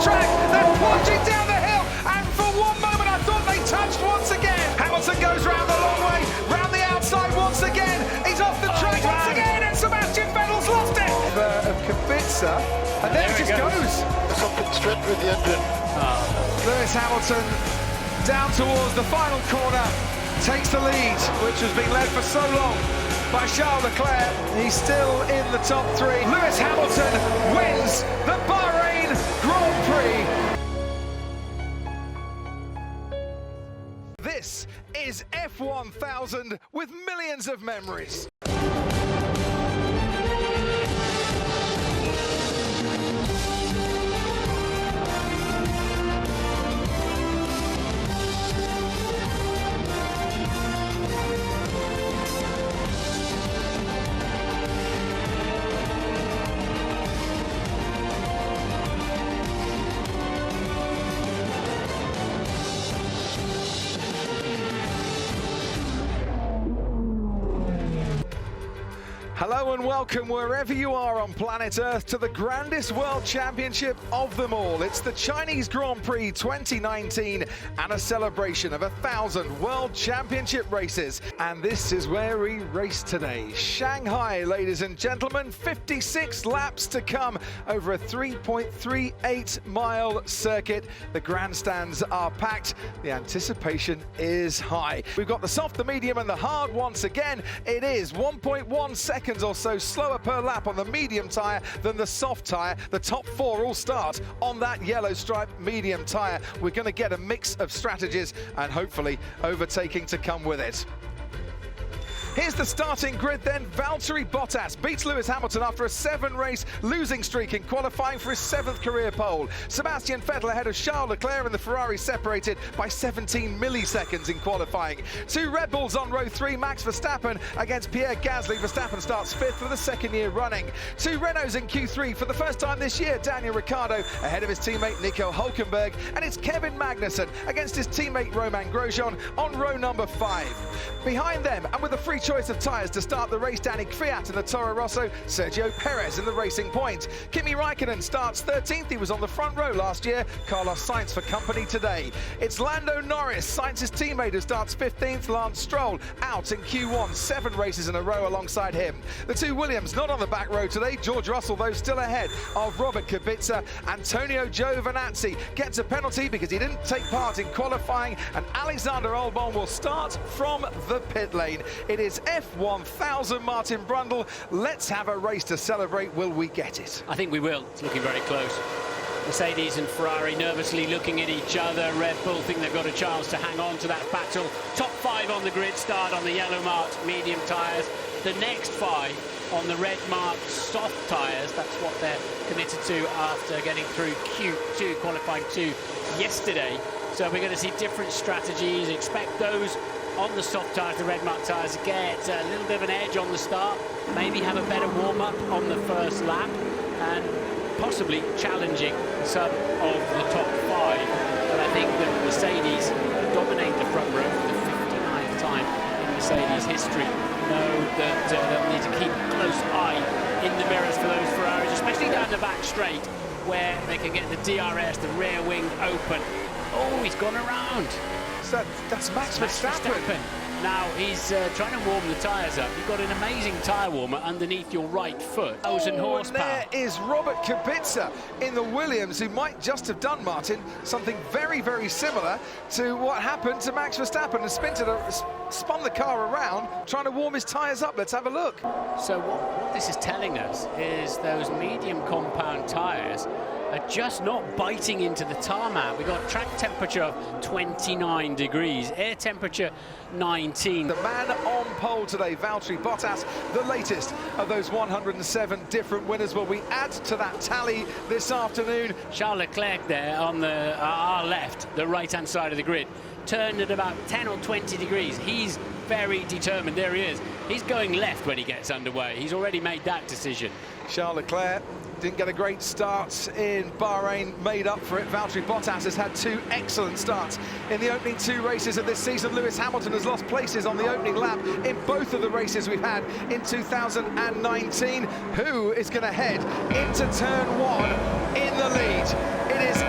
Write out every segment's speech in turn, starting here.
track. They're plunging down the hill, and for one moment I thought they touched once again. Hamilton goes round the long way, round the outside once again. He's off the track once again, and Sebastian Vettel's lost it. Of Kubica, and there it just goes. Something stripped with the engine. Lewis Hamilton down towards the final corner, takes the lead, which has been led for so long by Charles Leclerc. He's still in the top three. Lewis Hamilton wins the Bahrain Grand Prix. This is F1000 with millions of memories. Hello and welcome wherever you are on planet Earth to the grandest world championship of them all. It's the Chinese Grand Prix 2019 and a celebration of 1,000 world championship races. And this is where we race today. Shanghai, ladies and gentlemen, 56 laps to come over a 3.38 mile circuit. The grandstands are packed. The anticipation is high. We've got the soft, the medium and the hard once again. It is 1.1 seconds or so slower per lap on the medium tyre than the soft tyre. The top four all start on that yellow striped medium tyre. We're going to get a mix of strategies and hopefully overtaking to come with it. Here's the starting grid then. Valtteri Bottas beats Lewis Hamilton after a 7-race losing streak in qualifying for his 7th career pole. Sebastian Vettel ahead of Charles Leclerc, and the Ferrari separated by 17 milliseconds in qualifying. 2 Red Bulls on row 3, Max Verstappen against Pierre Gasly. Verstappen starts 5th for the 2nd year running. 2 Renaults in Q3 for the first time this year. Daniel Ricciardo ahead of his teammate Nico Hülkenberg, and it's Kevin Magnussen against his teammate Romain Grosjean on row number 5. Behind them, and with a free choice of tyres to start the race, Danny Kvyat in the Toro Rosso, Sergio Perez in the Racing Point. Kimi Raikkonen starts 13th, he was on the front row last year. Carlos Sainz for company today. It's Lando Norris, Sainz's teammate, who starts 15th. Lance Stroll out in Q1, 7 races in a row alongside him. The 2 Williams not on the back row today. George Russell, though, still ahead of Robert Kubica. Antonio Giovinazzi gets a penalty because he didn't take part in qualifying, and Alexander Albon will start from the pit lane. It is F1000, Martin Brundle. Let's have a race to celebrate. Will we get it? I think we will. It's looking very close. Mercedes and Ferrari nervously looking at each other. Red Bull think they've got a chance to hang on to that battle. Top 5 on the grid start on the yellow marked medium tyres. The next 5 on the red marked soft tyres. That's what they're committed to after getting through Q2, qualifying 2 yesterday. So we're going to see different strategies. Expect those on the soft tyres, the red marked tyres, get a little bit of an edge on the start, maybe have a better warm-up on the first lap, and possibly challenging some of the top 5. But I think that Mercedes dominate the front row for the 59th time in Mercedes history. Know that they'll need to keep a close eye in the mirrors for those Ferraris, especially down the back straight, where they can get the DRS, the rear wing open. Oh, he's gone around. That's Max Verstappen. Now he's trying to warm the tyres up. You've got an amazing tyre warmer underneath your right foot. 1,000 horsepower. And there is Robert Kubica in the Williams, who might just have done, Martin, something very, very similar to what happened to Max Verstappen, and spun the car around, trying to warm his tyres up. Let's have a look. So what this is telling us is those medium compound tyres are just not biting into the tarmac. We've got track temperature of 29 degrees, air temperature 19. The man on pole today, Valtteri Bottas, the latest of those 107 different winners. Will we add to that tally this afternoon? Charles Leclerc there on the our left, the right-hand side of the grid, turned at about 10 or 20 degrees. He's very determined. There he is. He's going left when he gets underway. He's already made that decision. Charles Leclerc didn't get a great start in Bahrain, made up for it. Valtteri Bottas has had 2 excellent starts in the opening 2 races of this season. Lewis Hamilton has lost places on the opening lap in both of the races we've had in 2019. Who is going to head into turn 1 in the lead? It is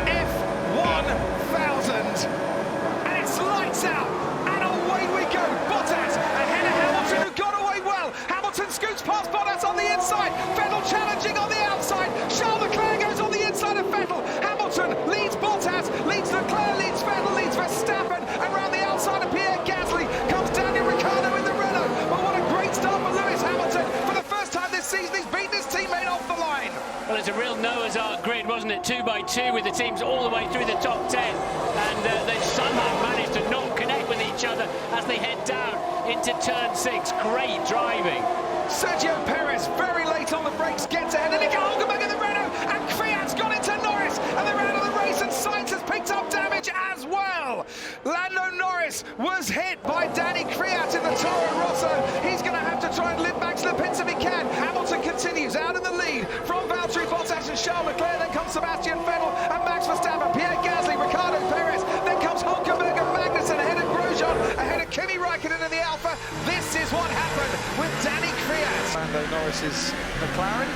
2 by 2 with the teams all the way through the top 10, and they've somehow managed to not connect with each other as they head down into turn 6. Great driving. Sergio Perez very late on the brakes, gets ahead, and Nico Hulkenberg in the Renault, and Kvyat's gone into Norris, and they're out of the race, and Sainz has picked up damage as well. Lando Norris was hit by Danny Kvyat in the Toro Rosso. He's going to have to try and limp back to the pits if he can. Hamilton continues out in the lead from Valtteri Bottas and Charles Leclerc. Then comes Sebastian Vettel and Max Verstappen, Pierre Gasly, Ricciardo Perez. Then comes Hulkenberg and Magnussen ahead of Grosjean, ahead of Kimi Raikkonen in the Alpha. This is what happened with Danny Kvyat. Lando Norris's McLaren.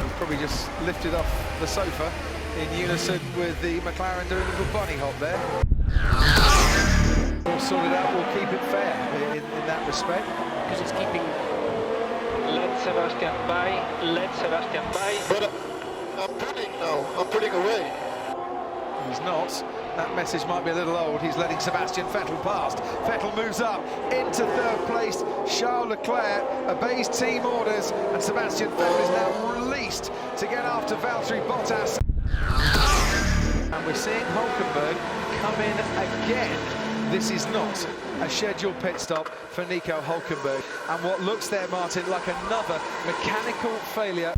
He's probably just lifted off the sofa in unison with the McLaren doing a little bunny hop there. All sorted out, we'll keep it fair in that respect. Because it's keeping... Let Sebastian by, let Sebastian by. But I'm putting now, I'm putting away. He's not. That message might be a little old. He's letting Sebastian Vettel past. Vettel moves up into third place. Charles Leclerc obeys team orders, and Sebastian Vettel is now released to get after Valtteri Bottas. And we're seeing Hulkenberg come in again. This is not a scheduled pit stop for Nico Hulkenberg. And what looks there, Martin, like another mechanical failure.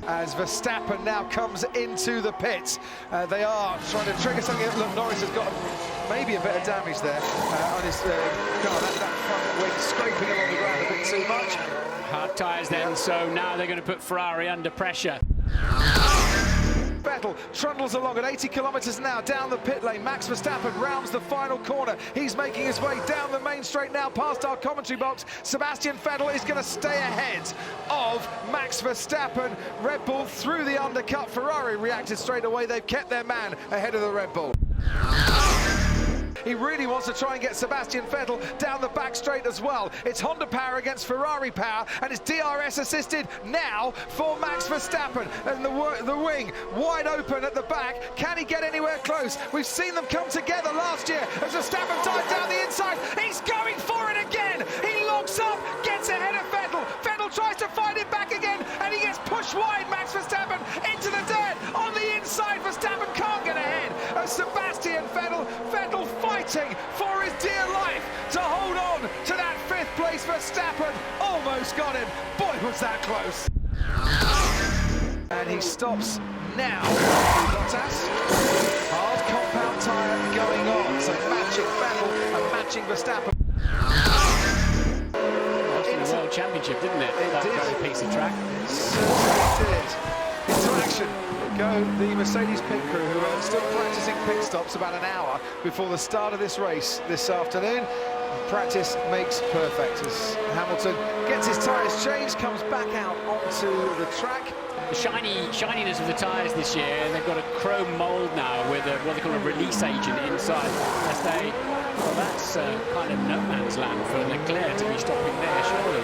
As Verstappen now comes into the pits. They are trying to trigger something. Look, Norris has got maybe a bit of damage there on his car. That front wing scraping along the ground a bit too much. Hard tyres then, so now they're going to put Ferrari under pressure. Vettel trundles along at 80 kilometres an hour down the pit lane. Max Verstappen rounds the final corner. He's making his way down the main straight now past our commentary box. Sebastian Vettel is going to stay ahead of Max Verstappen. Red Bull through the undercut. Ferrari reacted straight away. They've kept their man ahead of the Red Bull. He really wants to try and get Sebastian Vettel down the back straight as well. It's Honda power against Ferrari power, and it's DRS assisted now for Max Verstappen. And the wing wide open at the back. Can he get anywhere close? We've seen them come together last year as Verstappen dives down the inside. He's going for it again. He locks up, gets ahead of Vettel. Vettel tries to fight it back again, and he gets pushed wide. Max Verstappen into the dirt on the inside. Verstappen can't get ahead of Sebastian Vettel. Vettel fighting for his dear life to hold on to that 5th place. Verstappen almost got him. Boy, was that close. And he stops now. Bottas. Hard compound tyre going on. So matching Vettel and matching Verstappen. Lost the World Championship, didn't it? It did. Very piece of track. It certainly did. Into action go the Mercedes pit crew, who are still practicing pit stops about an hour before the start of this race this afternoon. Practice makes perfect as Hamilton gets his tyres changed, comes back out onto the track. The shininess of the tyres this year, and they've got a chrome mould now with what they call a release agent inside. As they, well, that's kind of no man's land for Leclerc to be stopping there, surely.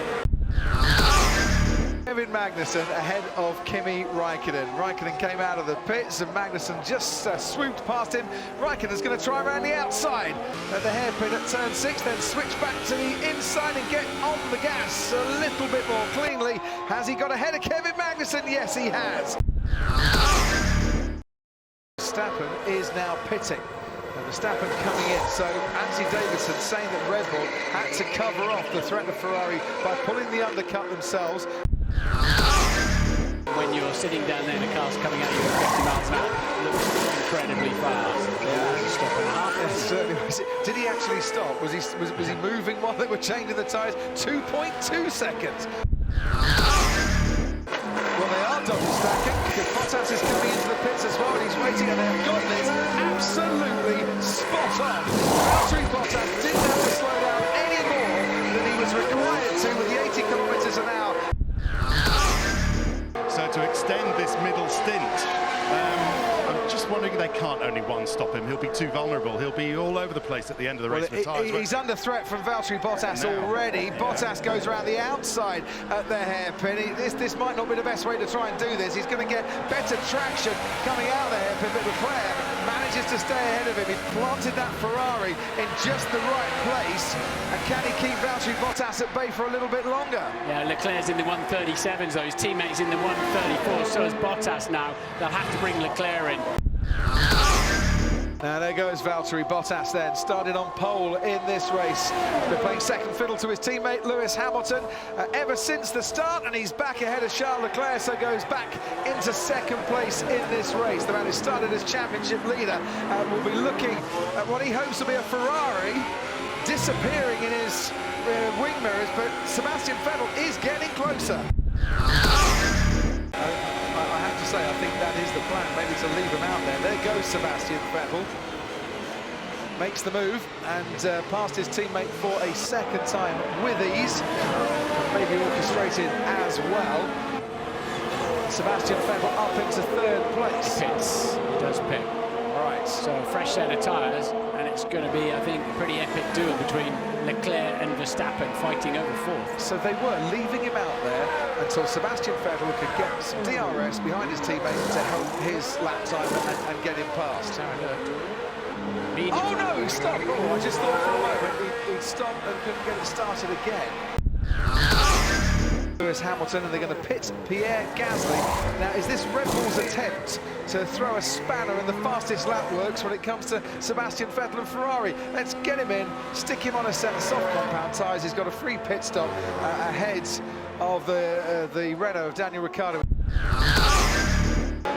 Kevin Magnussen ahead of Kimi Raikkonen. Raikkonen came out of the pits and Magnussen just swooped past him. Raikkonen's going to try around the outside at the hairpin at turn 6, then switch back to the inside and get on the gas a little bit more cleanly. Has he got ahead of Kevin Magnussen? Yes, he has. Verstappen is now pitting. And Verstappen coming in, so Anthony Davidson saying that Red Bull had to cover off the threat of Ferrari by pulling the undercut themselves. When you're sitting down there and the car's coming at you at 50 miles an hour, it looks incredibly fast. Yeah, stop and a half. Yes, certainly was. Did he actually stop? Was he moving while they were changing the tyres? 2.2 seconds. Well, they are double stacking because Bottas is coming into the pits as well, and he's waiting, and they've got this absolutely spot on. Valtteri Bottas didn't have to slow down any more than he was required to with the 80 kilometres an hour. So to extend this middle stint, I'm just wondering they can't only one stop him. He'll be too vulnerable. He'll be all over the place at the end of the race with tyres. He's under threat from Valtteri Bottas already. Yeah. Bottas goes around the outside at the hairpin. This might not be the best way to try and do this. He's going to get better traction coming out of the hairpin, but Leclerc managed manages to stay ahead of him. He planted that Ferrari in just the right place. And can he keep Valtteri Bottas at bay for a little bit longer? Yeah, Leclerc's in the 137s, though. His teammate's in the 134, so is Bottas now. They'll have to bring Leclerc in. Now there goes Valtteri Bottas then, started on pole in this race. He's been playing second fiddle to his teammate Lewis Hamilton ever since the start, and he's back ahead of Charles Leclerc, so goes back into second place in this race. The man who started as championship leader will be looking at what he hopes to be a Ferrari disappearing in his wing mirrors, but Sebastian Vettel is getting closer. I have to say, I think that is the plan, maybe to leave him out there. There goes Sebastian Vettel. Makes the move and passed his teammate for a second time with ease. Maybe orchestrated as well. Sebastian Vettel up into third place. Pits. He does pit. Right. So a fresh set of tyres, and it's going to be, I think, a pretty epic duel between Leclerc and Verstappen fighting over fourth. So they were leaving him out there until Sebastian Vettel could get some DRS behind his teammate to help his lap time and get him past. Oh no, he stopped. Oh, I just thought for a moment he'd stopped and couldn't get it started again. Lewis Hamilton, and they're going to pit Pierre Gasly. Now, is this Red Bull's attempt to throw a spanner in the fastest lap works when it comes to Sebastian Vettel and Ferrari? Let's get him in, stick him on a set of soft compound tyres. He's got a free pit stop ahead of the Renault of Daniel Ricciardo.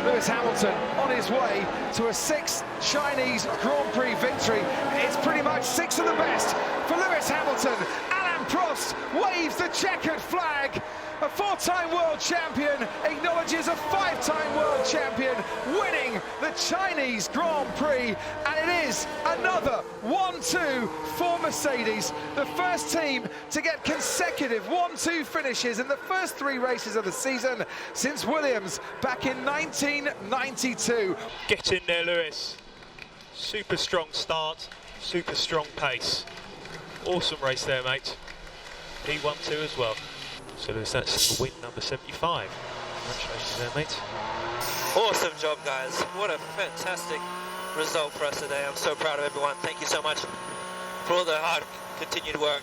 Lewis Hamilton on his way to a sixth Chinese Grand Prix victory. It's pretty much six of the best for Lewis Hamilton. Alain Prost waves the checkered flag. A four-time world champion acknowledges a five-time world champion winning the Chinese Grand Prix, and it is another 1-2 for Mercedes, the first team to get consecutive 1-2 finishes in the first three races of the season since Williams back in 1992. Get in there, Lewis. Super strong start, super strong pace. Awesome race there, mate. P1-2 as well. So Lewis, that's win number 75. Congratulations there, mate. Awesome job, guys. What a fantastic result for us today. I'm so proud of everyone. Thank you so much for all the hard, continued work.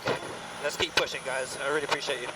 Let's keep pushing, guys. I really appreciate you.